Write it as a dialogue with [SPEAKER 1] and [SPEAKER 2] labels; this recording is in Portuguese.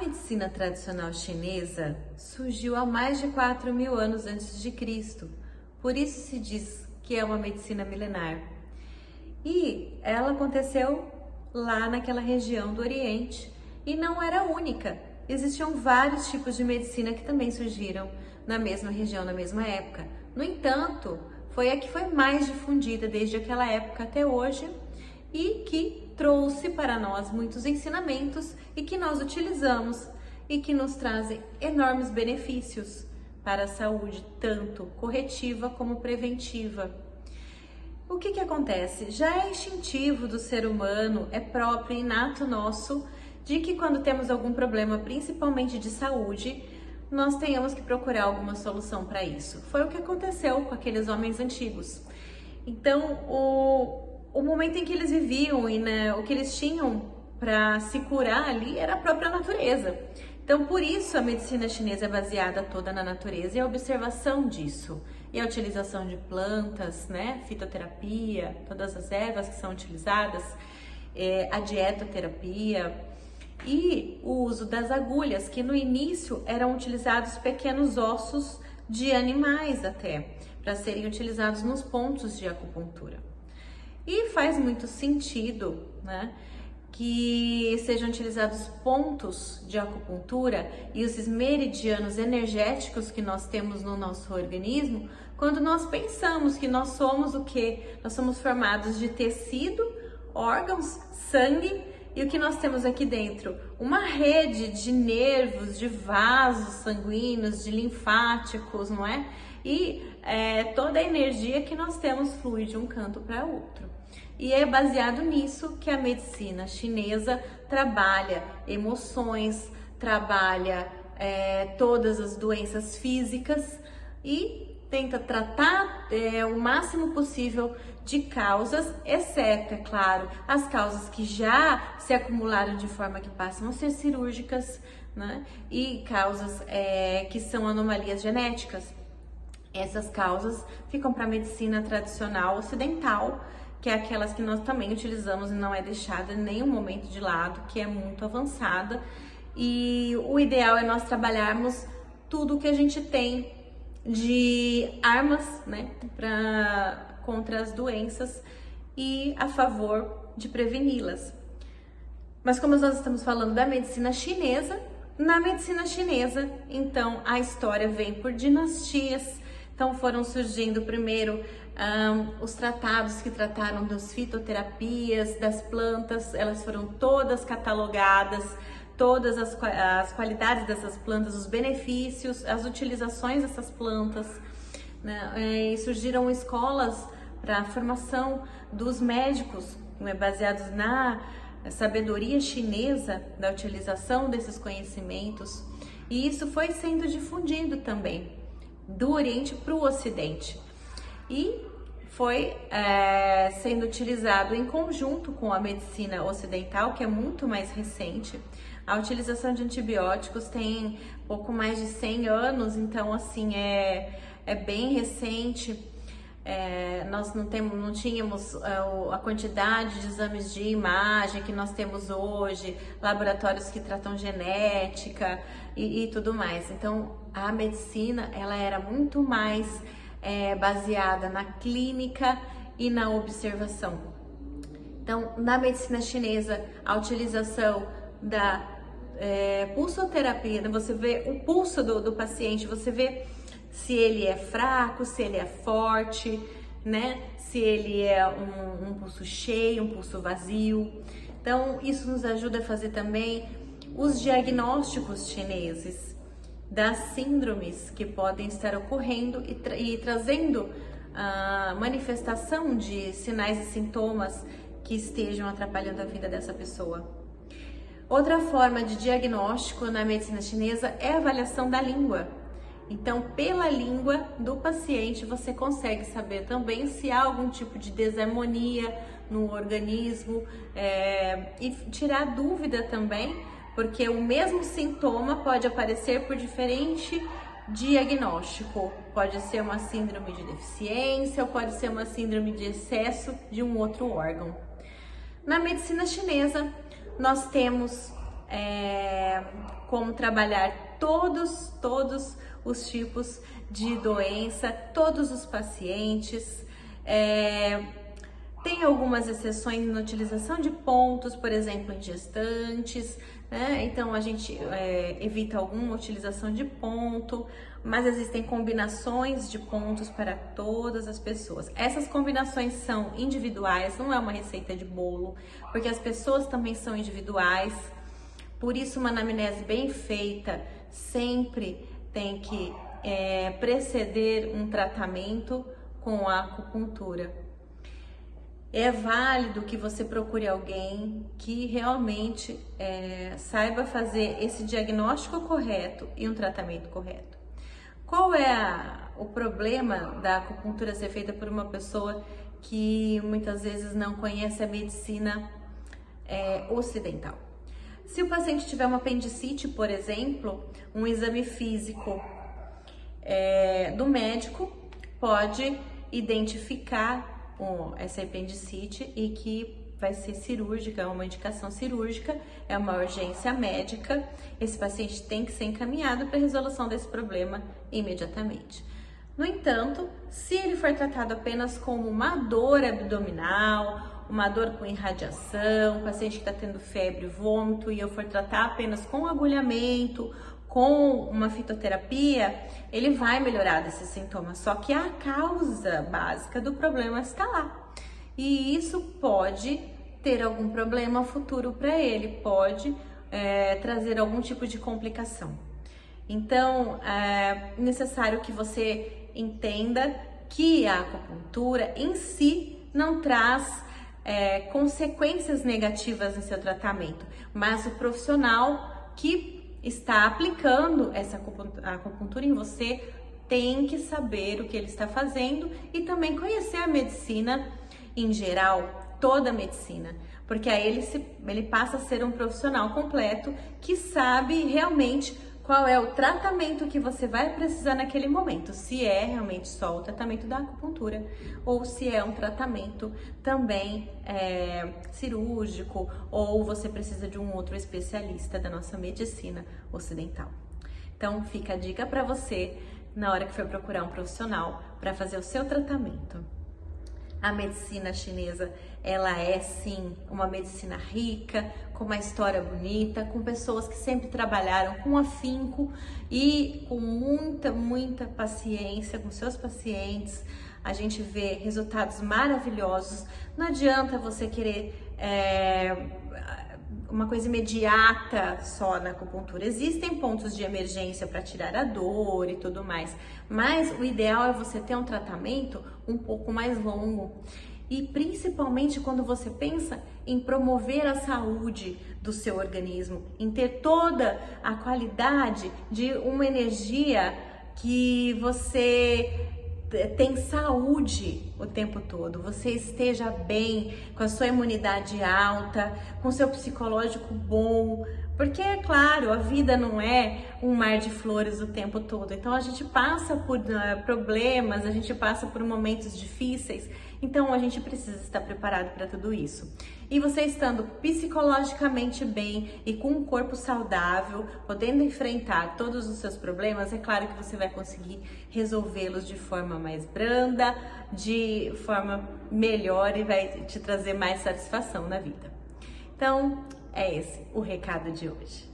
[SPEAKER 1] medicina tradicional chinesa surgiu há mais de 4.000 anos antes de Cristo, por isso se diz que é uma medicina milenar. E ela aconteceu lá naquela região do Oriente e não era única. Existiam vários tipos de medicina que também surgiram na mesma região, na mesma época. No entanto, foi a que foi mais difundida desde aquela época até hoje e que trouxe para nós muitos ensinamentos e que nós utilizamos e que nos trazem enormes benefícios para a saúde, tanto corretiva como preventiva. O que acontece? Já é instintivo do ser humano, é próprio, inato nosso, de que quando temos algum problema, principalmente de saúde, nós tenhamos que procurar alguma solução para isso. Foi o que aconteceu com aqueles homens antigos. Então, o momento em que eles viviam e o que eles tinham para se curar ali era a própria natureza. Então, por isso a medicina chinesa é baseada toda na natureza e a observação disso. E a utilização de plantas, né, fitoterapia, todas as ervas que são utilizadas, a dietoterapia e o uso das agulhas, que no início eram utilizados pequenos ossos de animais até, para serem utilizados nos pontos de acupuntura. E faz muito sentido, né, que sejam utilizados pontos de acupuntura e esses meridianos energéticos que nós temos no nosso organismo, quando nós pensamos que nós somos o quê? Nós somos formados de tecido, órgãos, sangue e o que nós temos aqui dentro? Uma rede de nervos, de vasos sanguíneos, de linfáticos, não é? E toda a energia que nós temos flui de um canto para outro. E é baseado nisso que a medicina chinesa trabalha emoções, trabalha todas as doenças físicas e tenta tratar o máximo possível de causas, exceto, é claro, as causas que já se acumularam de forma que passam a ser cirúrgicas, né? E causas que são anomalias genéticas. Essas causas ficam para a medicina tradicional ocidental, que é aquelas que nós também utilizamos e não é deixada em nenhum momento de lado, que é muito avançada. E o ideal é nós trabalharmos tudo que a gente tem de armas, né, contra as doenças e a favor de preveni-las. Mas como nós estamos falando da medicina chinesa, na medicina chinesa, então, a história vem por dinastias. Então foram surgindo primeiro os tratados que trataram das fitoterapias, das plantas, elas foram todas catalogadas, todas as qualidades dessas plantas, os benefícios, as utilizações dessas plantas, né? E surgiram escolas para a formação dos médicos, né, baseados na sabedoria chinesa da utilização desses conhecimentos, e isso foi sendo difundido também do Oriente para o Ocidente e foi sendo utilizado em conjunto com a medicina ocidental, que é muito mais recente. A utilização de antibióticos tem pouco mais de 100 anos, então assim é bem recente. Nós não tínhamos a quantidade de exames de imagem que nós temos hoje, laboratórios que tratam genética e tudo mais. Então, a medicina ela era muito mais baseada na clínica e na observação. Então, na medicina chinesa, a utilização da pulsoterapia, você vê o pulso do paciente, você vê se ele é fraco, se ele é forte, né? Se ele é um pulso cheio, um pulso vazio. Então, isso nos ajuda a fazer também os diagnósticos chineses das síndromes que podem estar ocorrendo e trazendo a manifestação de sinais e sintomas que estejam atrapalhando a vida dessa pessoa. Outra forma de diagnóstico na medicina chinesa é a avaliação da língua. Então, pela língua do paciente, você consegue saber também se há algum tipo de desarmonia no organismo e tirar dúvida também, porque o mesmo sintoma pode aparecer por diferente diagnóstico. Pode ser uma síndrome de deficiência ou pode ser uma síndrome de excesso de um outro órgão. Na medicina chinesa, nós temos como trabalhar todos os tipos de doença, todos os pacientes. Tem algumas exceções na utilização de pontos, por exemplo, em gestantes, né? Então a gente evita alguma utilização de ponto, mas existem combinações de pontos para todas as pessoas. Essas combinações são individuais, não é uma receita de bolo, porque as pessoas também são individuais. Por isso, uma anamnese bem feita sempre tem que preceder um tratamento com a acupuntura. É válido que você procure alguém que realmente saiba fazer esse diagnóstico correto e um tratamento correto. Qual é o problema da acupuntura ser feita por uma pessoa que muitas vezes não conhece a medicina ocidental? Se o paciente tiver uma apendicite, por exemplo, um exame físico do médico pode identificar essa apendicite e que vai ser cirúrgica, é uma indicação cirúrgica, é uma urgência médica. Esse paciente tem que ser encaminhado para a resolução desse problema imediatamente. No entanto, se ele for tratado apenas como uma dor abdominal, uma dor com irradiação, paciente que está tendo febre, vômito, e eu for tratar apenas com agulhamento, com uma fitoterapia, ele vai melhorar desses sintomas, só que a causa básica do problema está lá. E isso pode ter algum problema futuro para ele, pode trazer algum tipo de complicação. Então, é necessário que você entenda que a acupuntura em si não traz consequências negativas no seu tratamento, mas o profissional que está aplicando essa acupuntura em você tem que saber o que ele está fazendo e também conhecer a medicina em geral, toda a medicina, porque aí ele passa a ser um profissional completo que sabe realmente qual é o tratamento que você vai precisar naquele momento, se é realmente só o tratamento da acupuntura ou se é um tratamento também cirúrgico ou você precisa de um outro especialista da nossa medicina ocidental. Então fica a dica para você na hora que for procurar um profissional para fazer o seu tratamento. A medicina chinesa, ela é sim uma medicina rica, com uma história bonita, com pessoas que sempre trabalharam com afinco e com muita paciência com seus pacientes. A gente vê resultados maravilhosos. Não adianta você querer uma coisa imediata só na acupuntura. Existem pontos de emergência para tirar a dor e tudo mais, mas o ideal é você ter um tratamento um pouco mais longo. E principalmente quando você pensa em promover a saúde do seu organismo, em ter toda a qualidade de uma energia que você tem saúde o tempo todo, você esteja bem, com a sua imunidade alta, com seu psicológico bom, porque é claro, a vida não é um mar de flores o tempo todo, então a gente passa por problemas, a gente passa por momentos difíceis, então a gente precisa estar preparado para tudo isso. E você estando psicologicamente bem e com um corpo saudável, podendo enfrentar todos os seus problemas, é claro que você vai conseguir resolvê-los de forma mais branda, de forma melhor e vai te trazer mais satisfação na vida. Então, é esse o recado de hoje.